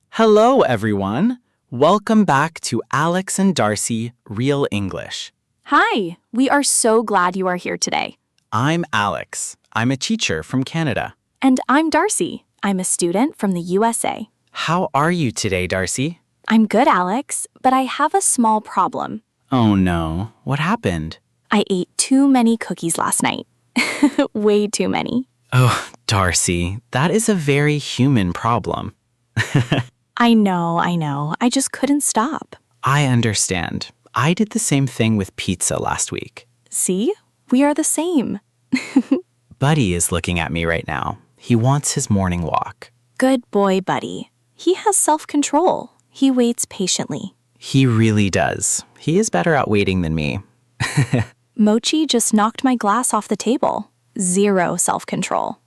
Hello, everyone. Welcome back to Alex and Darcy Real English. Hi, we are so glad you are here today. I'm Alex. I'm a teacher from Canada. And I'm Darcy. I'm a student from the USA. How are you today, Darcy? I'm good, Alex, but I have a small problem. Oh no, what happened? I ate too many cookies last night. Way too many. Oh, Darcy, that is a very human problem. I know. I just couldn't stop. I understand. I did the same thing with pizza last week. See? We are the same. Buddy is looking at me right now. He wants his morning walk. Good boy, Buddy. He has self-control. He waits patiently. He really does. He is better at waiting than me. Mochi just knocked my glass off the table. Zero self-control.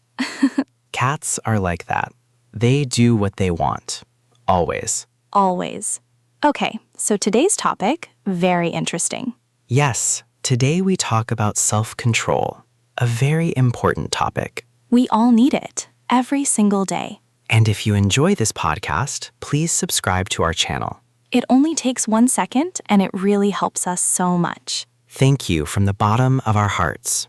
Cats are like that. They do what they want. Always. Always. Okay, so today's topic, very interesting. Yes, today we talk about self-control, a very important topic. We all need it, every single day. And if you enjoy this podcast, please subscribe to our channel. It only takes 1 second, and it really helps us so much. Thank you from the bottom of our hearts.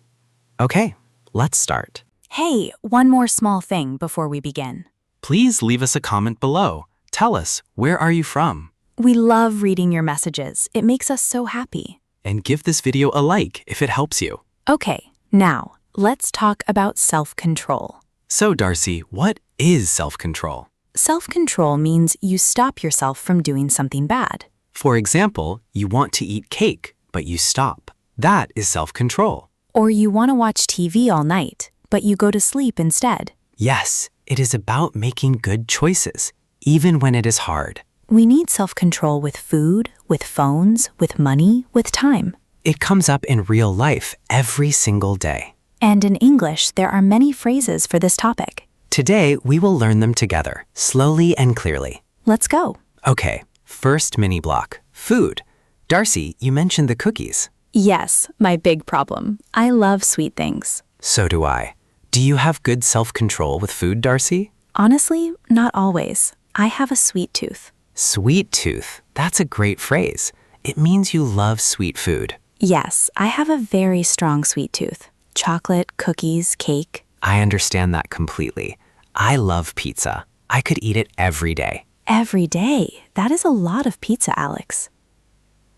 Okay, let's start. Hey, one more small thing before we begin. Please leave us a comment below. Tell us, where are you from? We love reading your messages. It makes us so happy. And give this video a like if it helps you. Okay, now, let's talk about self-control. So, Darcy, what is self-control? Self-control means you stop yourself from doing something bad. For example, you want to eat cake, but you stop. That is self-control. Or you want to watch TV all night, but you go to sleep instead. Yes, it is about making good choices, even when it is hard. We need self-control with food, with phones, with money, with time. It comes up in real life every single day. And in English, there are many phrases for this topic. Today, we will learn them together, slowly and clearly. Let's go. Okay, first mini block, food. Darcy, you mentioned the cookies. Yes, my big problem. I love sweet things. So do I. Do you have good self-control with food, Darcy? Honestly, not always. I have a sweet tooth. Sweet tooth. That's a great phrase. It means you love sweet food. Yes, I have a very strong sweet tooth. Chocolate, cookies, cake. I understand that completely. I love pizza. I could eat it every day. Every day? That is a lot of pizza, Alex.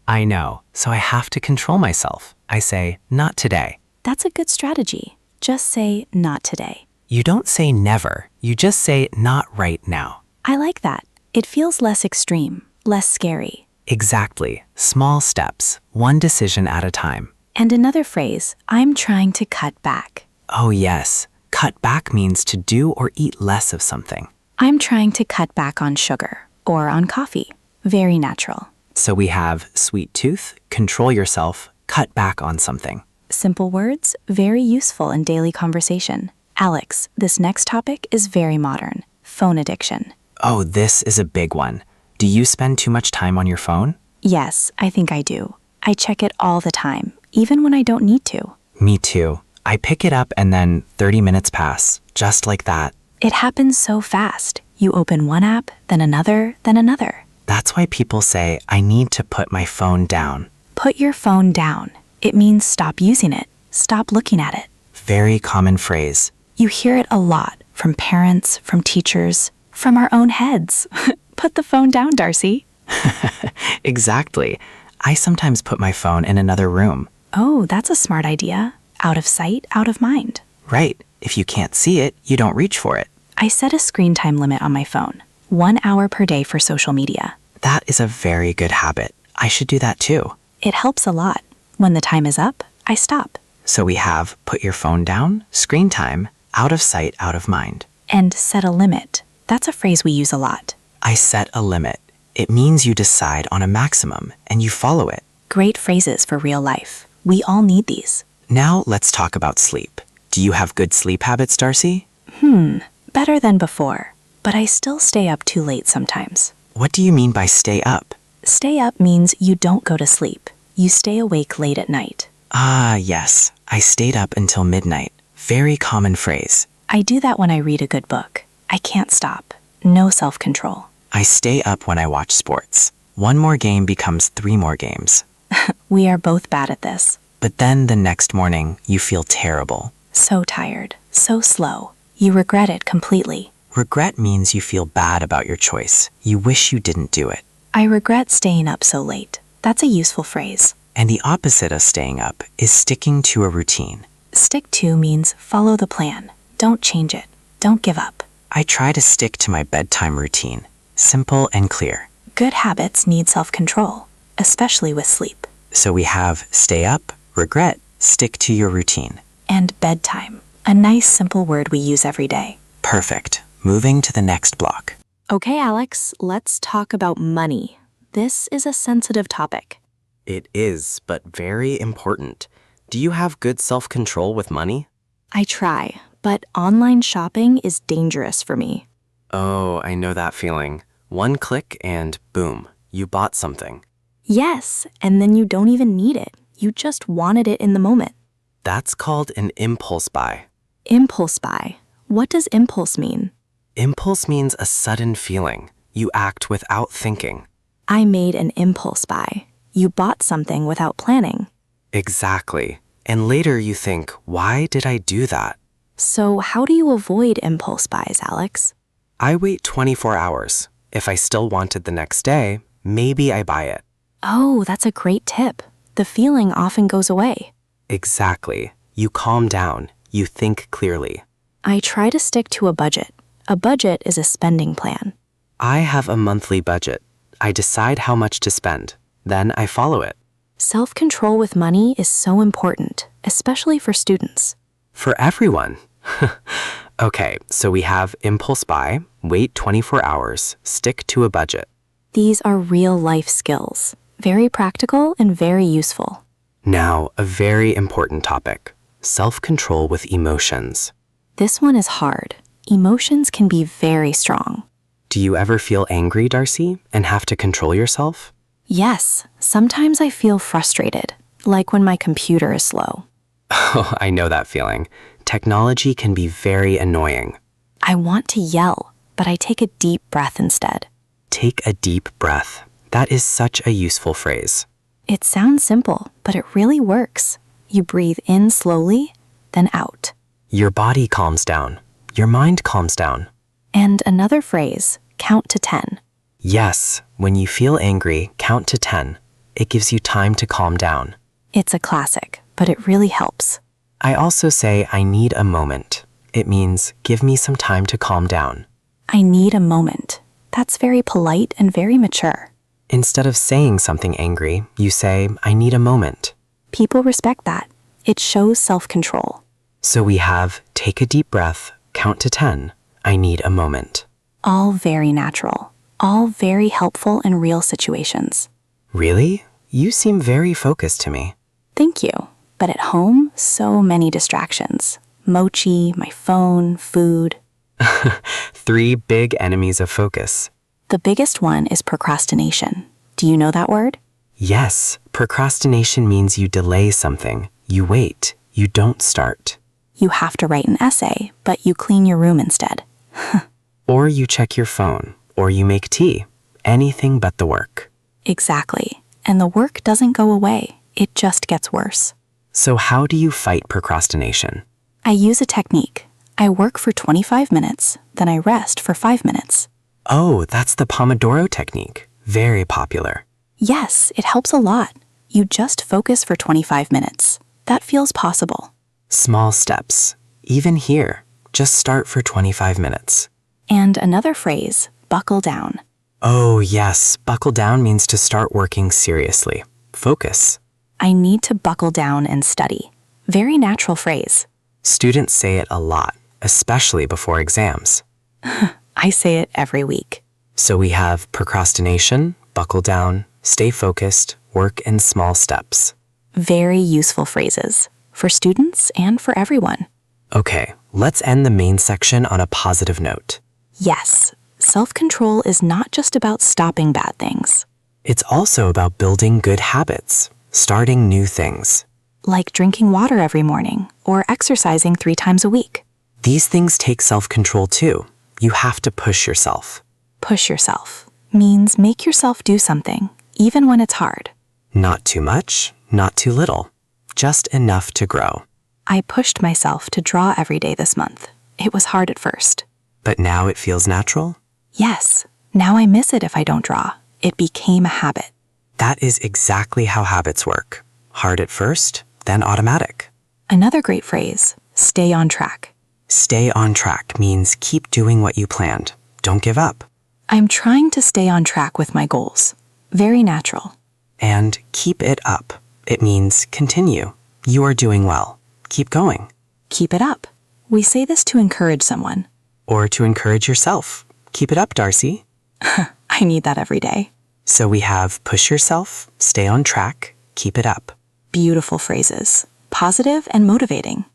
I know, so I have to control myself. I say, not today. That's a good strategy. Just say, not today. You don't say never. You just say, not right now. I like that. It feels less extreme, less scary. Exactly. Small steps, one decision at a time. And another phrase, I'm trying to cut back. Oh yes, cut back means to do or eat less of something. I'm trying to cut back on sugar or on coffee. Very natural. So we have sweet tooth, control yourself, cut back on something. Simple words, very useful in daily conversation. Alex, this next topic is very modern. Phone addiction. Oh, this is a big one. Do you spend too much time on your phone? Yes, I think I do. I check it all the time, even when I don't need to. Me too. I pick it up and then 30 minutes pass, just like that. It happens so fast. You open one app, then another, then another. That's why people say, I need to put my phone down. Put your phone down. It means stop using it. Stop looking at it. Very common phrase. You hear it a lot from parents, from teachers, from our own heads. Put the phone down, Darcy. Exactly. I sometimes put my phone in another room. Oh, that's a smart idea. Out of sight, out of mind. Right. If you can't see it, you don't reach for it. I set a screen time limit on my phone. 1 hour per day for social media. That is a very good habit. I should do that too. It helps a lot. When the time is up, I stop. So we have put your phone down, screen time, out of sight, out of mind. And set a limit. That's a phrase we use a lot. I set a limit. It means you decide on a maximum and you follow it. Great phrases for real life. We all need these. Now let's talk about sleep. Do you have good sleep habits, Darcy? Better than before. but I still stay up too late sometimes. What do you mean by stay up? Stay up means you don't go to sleep. You stay awake late at night. Ah, yes. I stayed up until midnight. Very common phrase. I do that when I read a good book. I can't stop. No self-control. I stay up when I watch sports. One more game becomes 3 more games. We are both bad at this. But then the next morning, you feel terrible. So tired. So slow. You regret it completely. Regret means you feel bad about your choice. You wish you didn't do it. I regret staying up so late. That's a useful phrase. And the opposite of staying up is sticking to a routine. Stick to means follow the plan. Don't change it. Don't give up. I try to stick to my bedtime routine. Simple and clear. Good habits need self-control, especially with sleep. So we have stay up, regret, stick to your routine. And bedtime, a nice simple word we use every day. Perfect. Moving to the next block. Okay, Alex, let's talk about money. This is a sensitive topic. It is, but very important. Do you have good self-control with money? I try, but online shopping is dangerous for me. Oh, I know that feeling. One click and boom, you bought something. Yes, and then you don't even need it. You just wanted it in the moment. That's called an impulse buy. Impulse buy. What does impulse mean? Impulse means a sudden feeling. You act without thinking. I made an impulse buy. You bought something without planning. Exactly. And later you think, why did I do that? So how do you avoid impulse buys, Alex? I wait 24 hours. If I still want it the next day, maybe I buy it. Oh, that's a great tip. The feeling often goes away. Exactly. You calm down. You think clearly. I try to stick to a budget. A budget is a spending plan. I have a monthly budget. I decide how much to spend. Then I follow it. Self-control with money is so important, especially for students. For everyone. Okay, so we have impulse buy, wait 24 hours, stick to a budget. These are real life skills, very practical and very useful. Now, a very important topic, self-control with emotions. This one is hard. Emotions can be very strong. Do you ever feel angry, Darcy, and have to control yourself? Yes, sometimes I feel frustrated, like when my computer is slow. Oh, I know that feeling. Technology can be very annoying. I want to yell, but I take a deep breath instead. Take a deep breath. That is such a useful phrase. It sounds simple, but it really works. You breathe in slowly, then out. Your body calms down. Your mind calms down. And another phrase, count to 10. Yes, when you feel angry, count to 10. It gives you time to calm down. It's a classic, but it really helps. I also say I need a moment. It means give me some time to calm down. I need a moment. That's very polite and very mature. Instead of saying something angry, you say, I need a moment. People respect that. It shows self-control. So we have take a deep breath, count to 10. I need a moment. All very natural. All very helpful in real situations. Really? You seem very focused to me. Thank you. But at home, so many distractions. Mochi, my phone, food. 3 big enemies of focus. The biggest one is procrastination. Do you know that word? Yes, procrastination means you delay something. You wait. You don't start. You have to write an essay, but you clean your room instead. Or you check your phone, or you make tea. Anything but the work. Exactly. And the work doesn't go away. It just gets worse. So how do you fight procrastination? I use a technique. I work for 25 minutes, then I rest for 5 minutes. Oh, that's the Pomodoro technique. Very popular. Yes, it helps a lot. You just focus for 25 minutes. That feels possible. Small steps. Even here, just start for 25 minutes. And another phrase, buckle down. Oh, yes, buckle down means to start working seriously. Focus. I need to buckle down and study. Very natural phrase. Students say it a lot, especially before exams. I say it every week. So we have procrastination, buckle down, stay focused, work in small steps. Very useful phrases for students and for everyone. Okay, let's end the main section on a positive note. Yes, self-control is not just about stopping bad things, It's also about building good habits, starting new things. like drinking water every morning or exercising 3 times a week. These things take self-control too. You have to push yourself. Push yourself means make yourself do something, even when it's hard. Not too much, not too little. Just enough to grow. I pushed myself to draw every day this month. It was hard at first. But now it feels natural? Yes, now I miss it if I don't draw. It became a habit. That is exactly how habits work. Hard at first, then automatic. Another great phrase, stay on track. Stay on track means keep doing what you planned. Don't give up. I'm trying to stay on track with my goals. Very natural. And keep it up. It means continue. You are doing well. Keep going. Keep it up. We say this to encourage someone. Or to encourage yourself. Keep it up, Darcy. I need that every day. So we have push yourself, stay on track, keep it up. Beautiful phrases. Positive and motivating.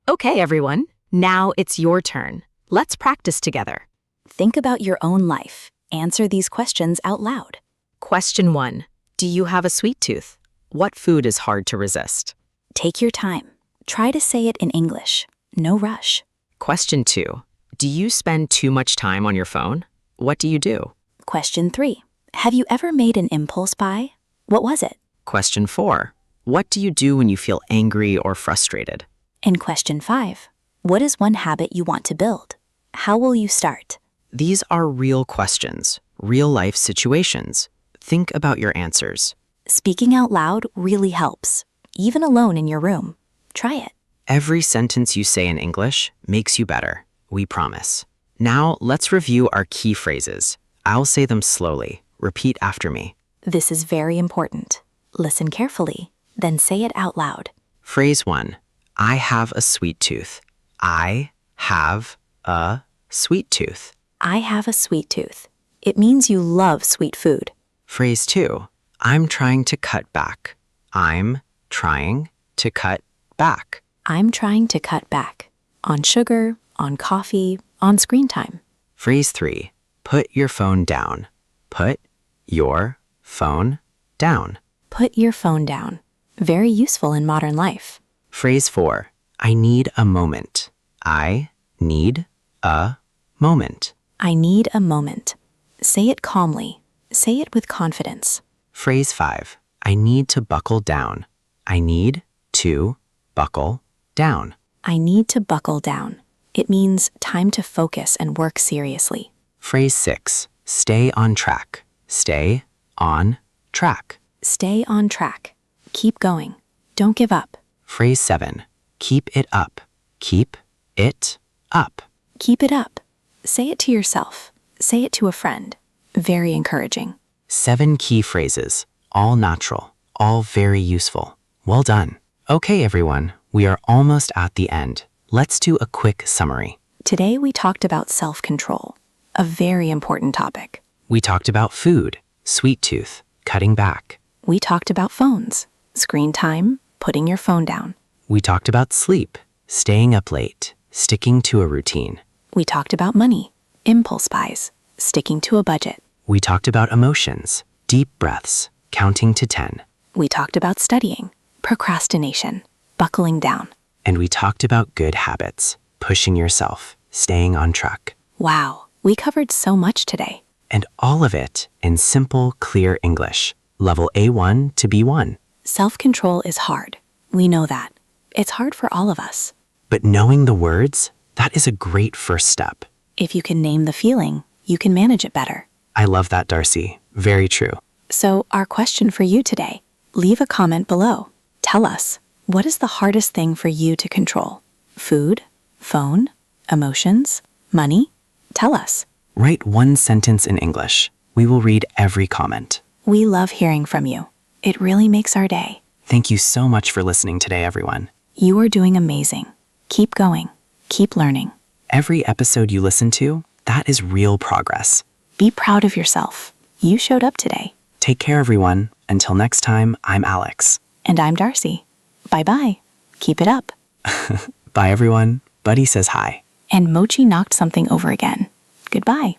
Okay, everyone. Now it's your turn. Let's practice together. Think about your own life. Answer these questions out loud. Question 1. Do you have a sweet tooth? What food is hard to resist? Take your time. Try to say it in English. No rush. Question 2. Do you spend too much time on your phone? What do you do? Question 3. Have you ever made an impulse buy? What was it? Question 4. What do you do when you feel angry or frustrated? And question 5. What is one habit you want to build? How will you start? These are real questions, real-life situations. Think about your answers. Speaking out loud really helps, even alone in your room. Try it. Every sentence you say in English makes you better, we promise. Now, let's review our key phrases. I'll say them slowly. Repeat after me. This is very important. Listen carefully, then say it out loud. Phrase 1. I have a sweet tooth. I have a sweet tooth. I have a sweet tooth. It means you love sweet food. Phrase 2. I'm trying to cut back. I'm trying to cut back. I'm trying to cut back. On sugar, on coffee, on screen time. Phrase 3. Put your phone down. Put your phone down. Put your phone down. Very useful in modern life. Phrase 4. I need a moment. I need a moment. I need a moment. Say it calmly. Say it with confidence. Phrase 5. I need to buckle down. I need to buckle down. I need to buckle down. It means time to focus and work seriously. Phrase 6. Stay on track. Stay on track. Stay on track. Keep going. Don't give up. Phrase 7. Keep it up. Keep it up. Keep it up. Say it to yourself. Say it to a friend. Very encouraging. 7 key phrases, all natural, all very useful. Well done. Okay, everyone, we are almost at the end. Let's do a quick summary. Today we talked about self-control, a very important topic. We talked about food, sweet tooth, cutting back. We talked about phones, screen time, putting your phone down. We talked about sleep, staying up late, sticking to a routine. We talked about money, impulse buys, sticking to a budget. We talked about emotions, deep breaths, counting to 10. We talked about studying, procrastination, buckling down. And we talked about good habits, pushing yourself, staying on track. Wow, we covered so much today. And all of it in simple, clear English, level A1 to B1. Self-control is hard. We know that. It's hard for all of us. But knowing the words, that is a great first step. If you can name the feeling, you can manage it better. I love that, Darcy. Very true. So our question for you today, leave a comment below. Tell us, what is the hardest thing for you to control? Food? Phone? Emotions? Money? Tell us. Write one sentence in English. We will read every comment. We love hearing from you. It really makes our day. Thank you so much for listening today, everyone. You are doing amazing. Keep going. Keep learning. Every episode you listen to, that is real progress. Be proud of yourself. You showed up today. Take care, everyone. Until next time, I'm Alex. And I'm Darcy. Bye-bye. Keep it up. Bye, everyone. Buddy says hi. And Mochi knocked something over again. Goodbye.